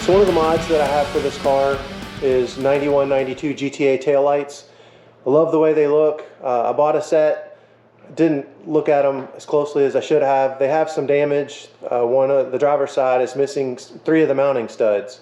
So one of the mods that I have for this car is 9192 GTA taillights. I love the way they look. I bought a set, didn't look at them as closely as I should have. They have some damage. One of the driver's side is missing 3 of the mounting studs.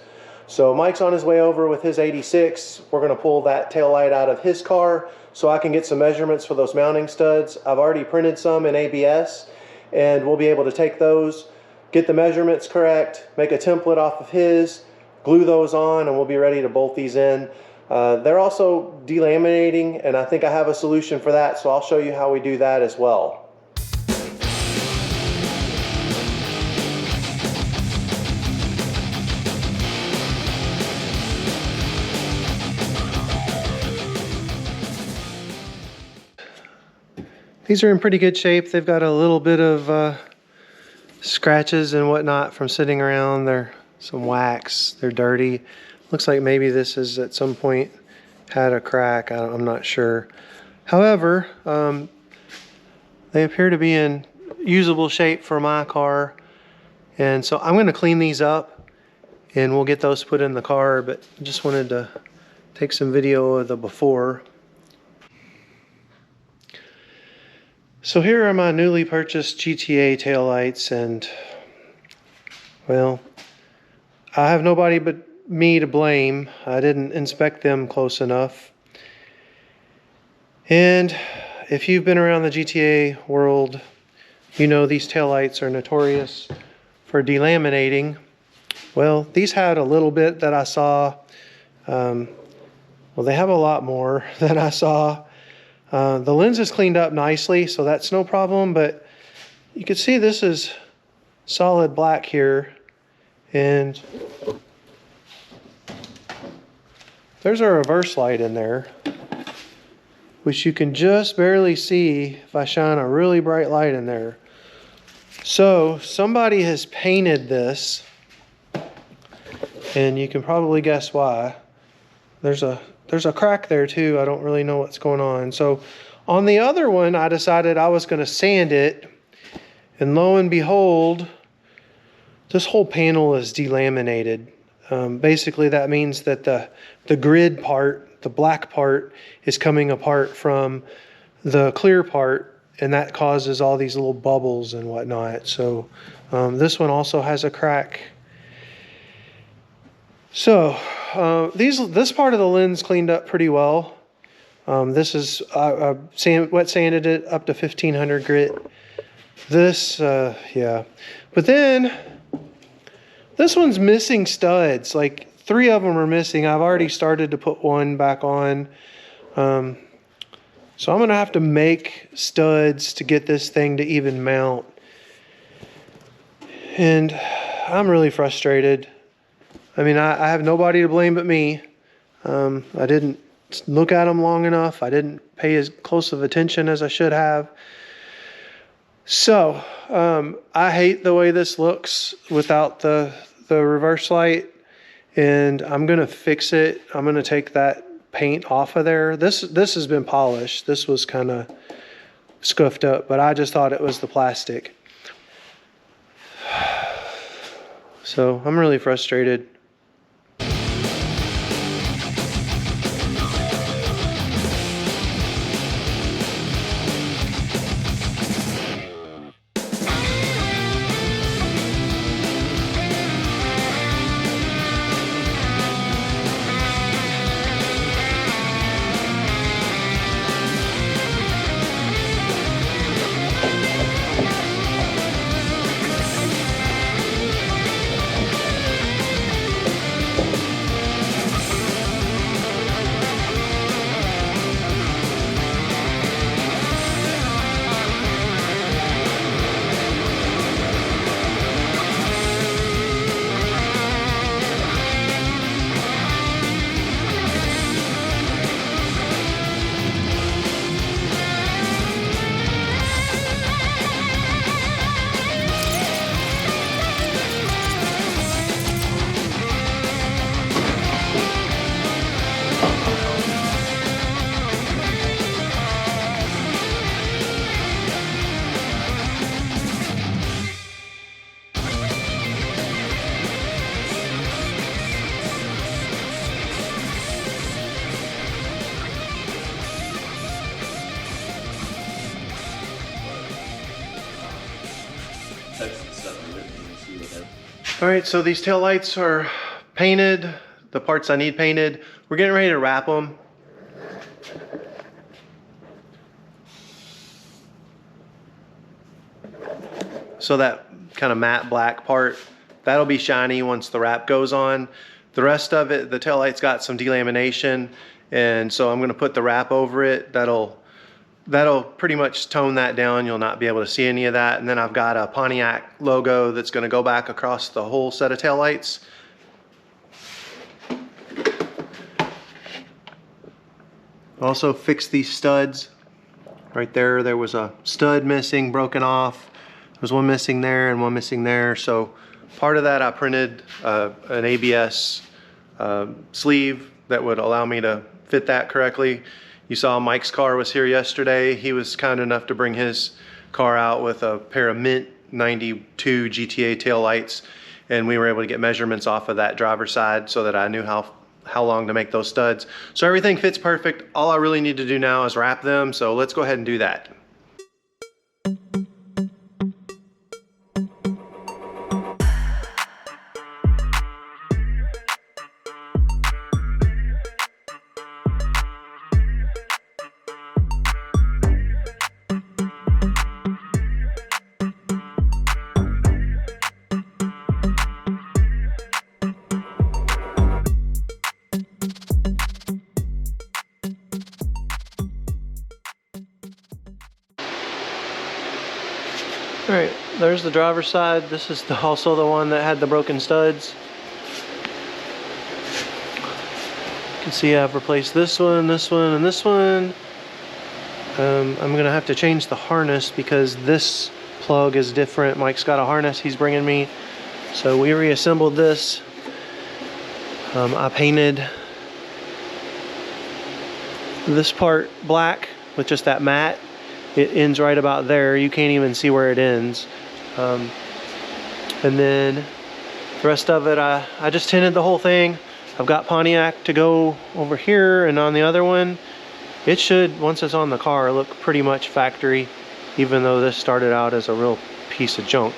So Mike's on his way over with his 86. We're going to pull that tail light out of his car so I can get some measurements for those mounting studs. I've already printed some in ABS, and we'll be able to take those, get the measurements correct, make a template off of his, glue those on, and we'll be ready to bolt these in. They're also delaminating, and I think I have a solution for that, so I'll show you how we do that as well. These are in pretty good shape. They've got a little bit of scratches and whatnot from sitting around. They're some wax. They're dirty. Looks like maybe this is at some point had a crack. I'm not sure. However, they appear to be in usable shape for my car. And so I'm going to clean these up and we'll get those put in the car. But I just wanted to take some video of the before. So here are my newly purchased GTA taillights, and well, I have nobody but me to blame. I didn't inspect them close enough. And if you've been around the GTA world, you know these taillights are notorious for delaminating. Well, these had a little bit that I saw. Well, they have a lot more than I saw. The lens is cleaned up nicely, so that's no problem, but you can see this is solid black here, and there's a reverse light in there, which you can just barely see if I shine a really bright light in there. So somebody has painted this, and you can probably guess why. There's a crack there too. I don't really know what's going on. So on the other one, I decided I was going to sand it, and lo and behold, this whole panel is delaminated. Basically that means that the grid part, the black part, is coming apart from the clear part, and that causes all these little bubbles and whatnot. So this one also has a crack. So this part of the lens cleaned up pretty well. This is wet sanded it up to 1500 grit. This, yeah. But then this one's missing studs. Like 3 of them are missing. I've already started to put one back on. So I'm gonna have to make studs to get this thing to even mount. And I'm really frustrated. I mean, I have nobody to blame but me. I didn't look at them long enough. I didn't pay as close of attention as I should have. So I hate the way this looks without the reverse light, and I'm gonna fix it. I'm gonna take that paint off of there. This has been polished. This was kind of scuffed up, but I just thought it was the plastic. So I'm really frustrated. text and stuff with it and see what that. All right, so these tail lights are painted, the parts I need painted. We're getting ready to wrap them. So that kind of matte black part, that'll be shiny once the wrap goes on. The rest of it, the tail light's got some delamination, and so I'm gonna put the wrap over it. That'll pretty much tone that down. You'll not be able to see any of that. And then I've got a Pontiac logo that's gonna go back across the whole set of tail lights. Also fixed these studs. Right there, there was a stud missing, broken off. There's one missing there and one missing there. So part of that I printed an ABS sleeve that would allow me to fit that correctly. You saw Mike's car was here yesterday. He was kind enough to bring his car out with a pair of mint 92 GTA tail lights, and we were able to get measurements off of that driver's side so that I knew how long to make those studs. So everything fits perfect. All I really need to do now is wrap them. So let's go ahead and do that. All right, there's the driver's side. This is also the one that had the broken studs. You can see I've replaced this one, and this one. I'm gonna have to change the harness because this plug is different. Mike's got a harness he's bringing me. So we reassembled this. I painted this part black with just that matte. It ends right about there. You can't even see where it ends. And then the rest of it, I just tinted the whole thing. I've got Pontiac to go over here, and on the other one, it should, once it's on the car, look pretty much factory, even though this started out as a real piece of junk.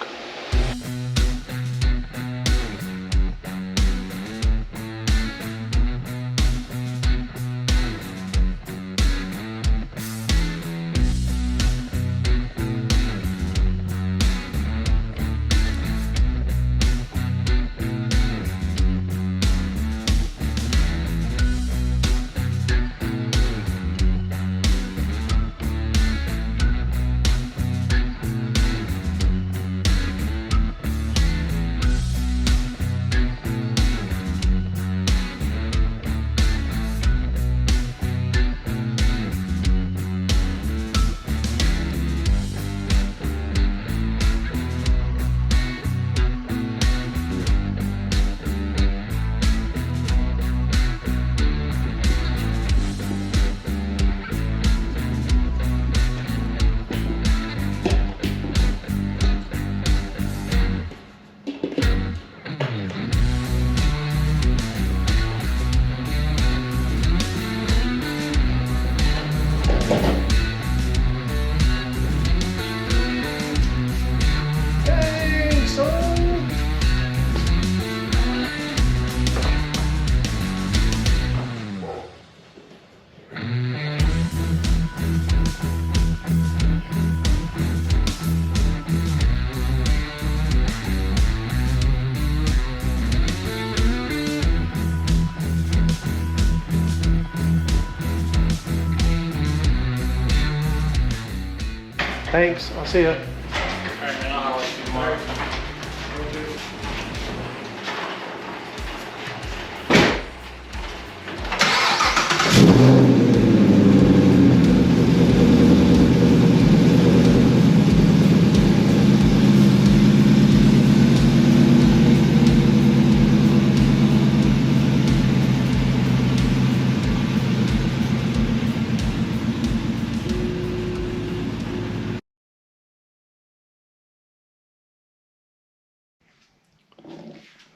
Thanks, I'll see ya. Alright, man, I'll see you tomorrow.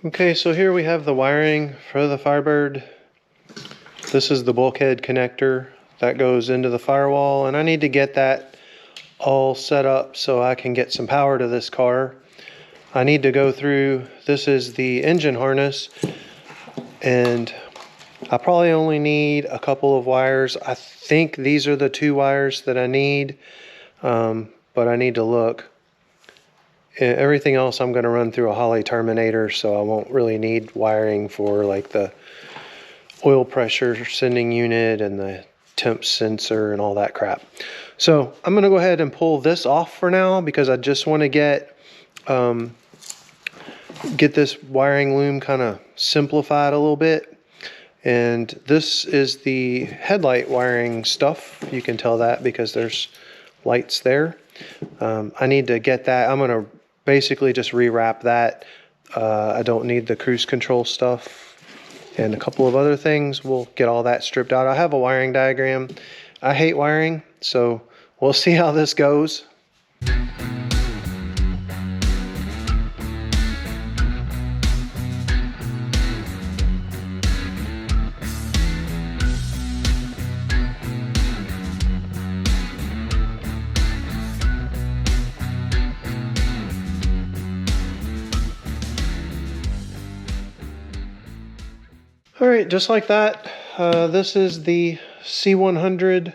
Okay, so here we have the wiring for the Firebird. This is the bulkhead connector that goes into the firewall, and I need to get that all set up so I can get some power to this car. I need to go through, this is the engine harness, and I probably only need a couple of wires. I think these are the 2 wires that I need, but I need to look. Everything else I'm going to run through a Holley terminator, so I won't really need wiring for like the oil pressure sending unit and the temp sensor and all that crap. So I'm going to go ahead and pull this off for now, because I just want to get this wiring loom kind of simplified a little bit. And this is the headlight wiring stuff. You can tell that because there's lights there. I need to get that. I'm going to basically just rewrap that. I don't need the cruise control stuff and a couple of other things. We'll get all that stripped out. I have a wiring diagram. I hate wiring, so we'll see how this goes. All right, just like that, this is the C100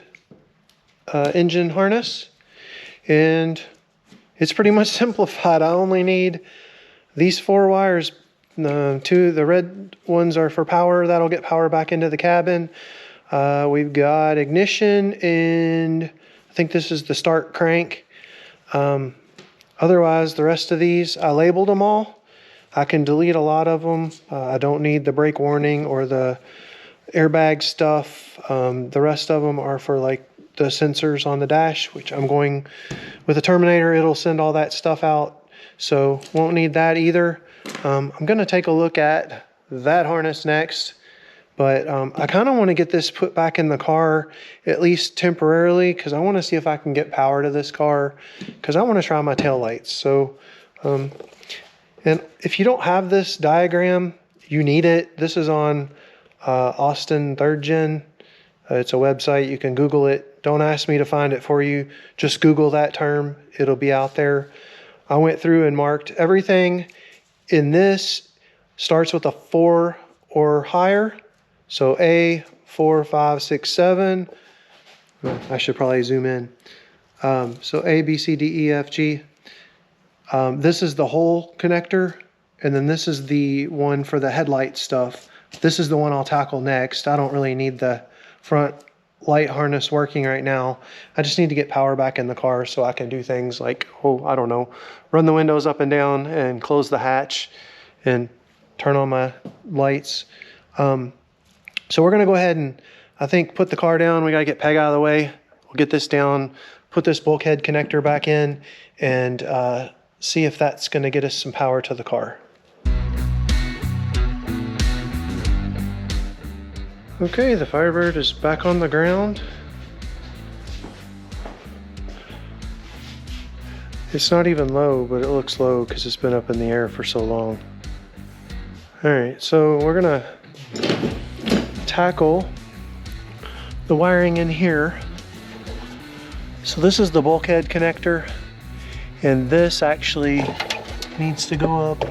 engine harness, and it's pretty much simplified. I only need these 4 wires. The red ones are for power. That'll get power back into the cabin. We've got ignition, and I think this is the start crank. Otherwise, the rest of these, I labeled them all. I can delete a lot of them. I don't need the brake warning or the airbag stuff. The rest of them are for like the sensors on the dash, which I'm going with the Terminator. It'll send all that stuff out, so won't need that either. I'm going to take a look at that harness next, but I kind of want to get this put back in the car, at least temporarily, because I want to see if I can get power to this car, because I want to try my taillights. So and if you don't have this diagram, you need it. This is on Austin 3rd Gen. It's a website. You can Google it. Don't ask me to find it for you. Just Google that term. It'll be out there. I went through and marked everything in this starts with a 4 or higher. So A, 4, 5, 6, 7. I should probably zoom in. So A, B, C, D, E, F, G. This is the whole connector, and then this is the one for the headlight stuff. This is the one I'll tackle next. I don't really need the front light harness working right now. I just need to get power back in the car so I can do things like, I don't know, run the windows up and down and close the hatch and turn on my lights. So we're going to go ahead and, I think, put the car down. We got to get Peg out of the way. We'll get this down, put this bulkhead connector back in, and see if that's going to get us some power to the car. Okay, the Firebird is back on the ground. It's not even low, but it looks low because it's been up in the air for so long. Alright, so we're going to tackle the wiring in here. So this is the bulkhead connector. And this actually needs to go up.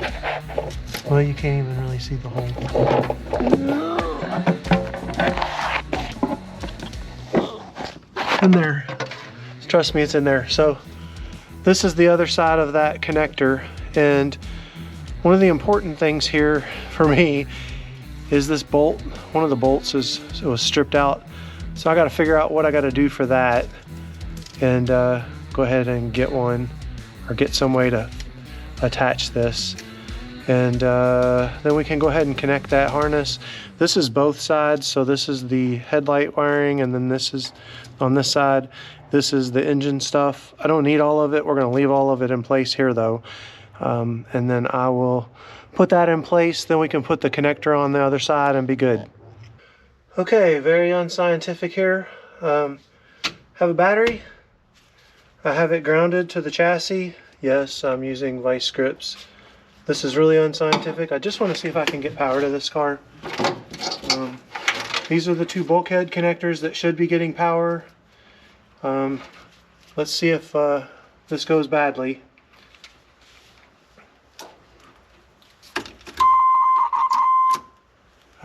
Well, you can't even really see the hole. In there. Trust me, it's in there. So this is the other side of that connector. And one of the important things here for me is this bolt. One of the bolts was stripped out. So I got to figure out what I got to do for that. And go ahead and get one, or get some way to attach this, and then we can go ahead and connect that harness. This is both sides, so this is the headlight wiring, and then this is on this side. This is the engine stuff. I don't need all of it. We're going to leave all of it in place here though, and then I will put that in place. Then we can put the connector on the other side and be good. Okay, very unscientific here. Have a battery. I have it grounded to the chassis. Yes, I'm using vice grips. This is really unscientific. I just want to see if I can get power to this car. These are the 2 bulkhead connectors that should be getting power. Let's see if this goes badly.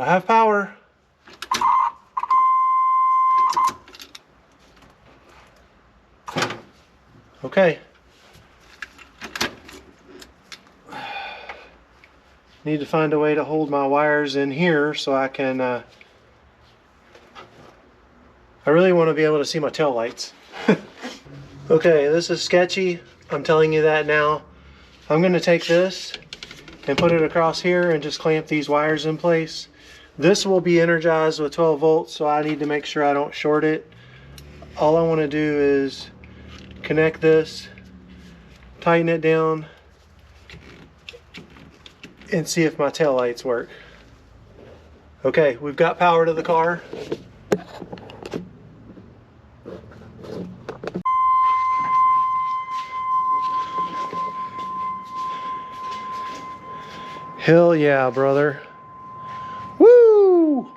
I have power. Okay. Need to find a way to hold my wires in here so I can, I really want to be able to see my tail lights. Okay, this is sketchy. I'm telling you that now. I'm going to take this and put it across here and just clamp these wires in place. This will be energized with 12 volts, so I need to make sure I don't short it. All I want to do is connect this, tighten it down, and see if my tail lights work. Okay, we've got power to the car. Hell yeah, brother. Woo!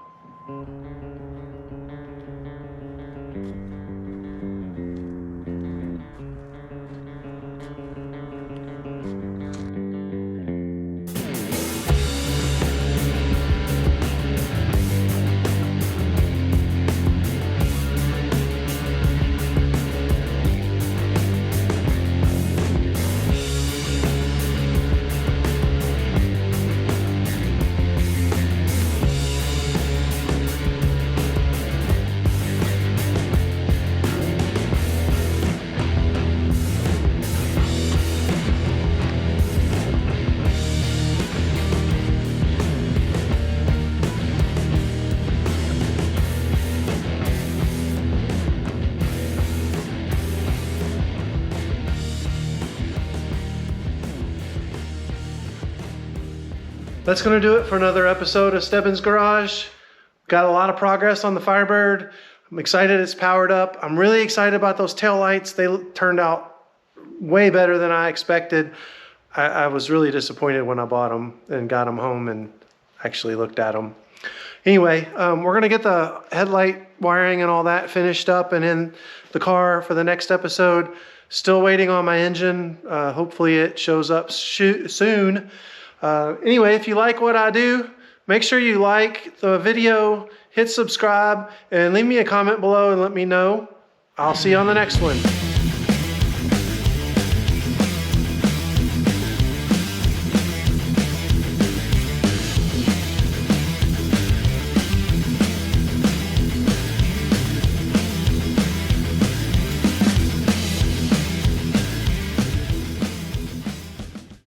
That's going to do it for another episode of Stebbins Garage. Got a lot of progress on the Firebird. I'm excited it's powered up. I'm really excited about those tail lights. They turned out way better than I expected. I was really disappointed when I bought them and got them home and actually looked at them. Anyway, we're going to get the headlight wiring and all that finished up and in the car for the next episode. Still waiting on my engine. Hopefully it shows up soon. Anyway, if you like what I do, make sure you like the video, hit subscribe, and leave me a comment below and let me know. I'll see you on the next one.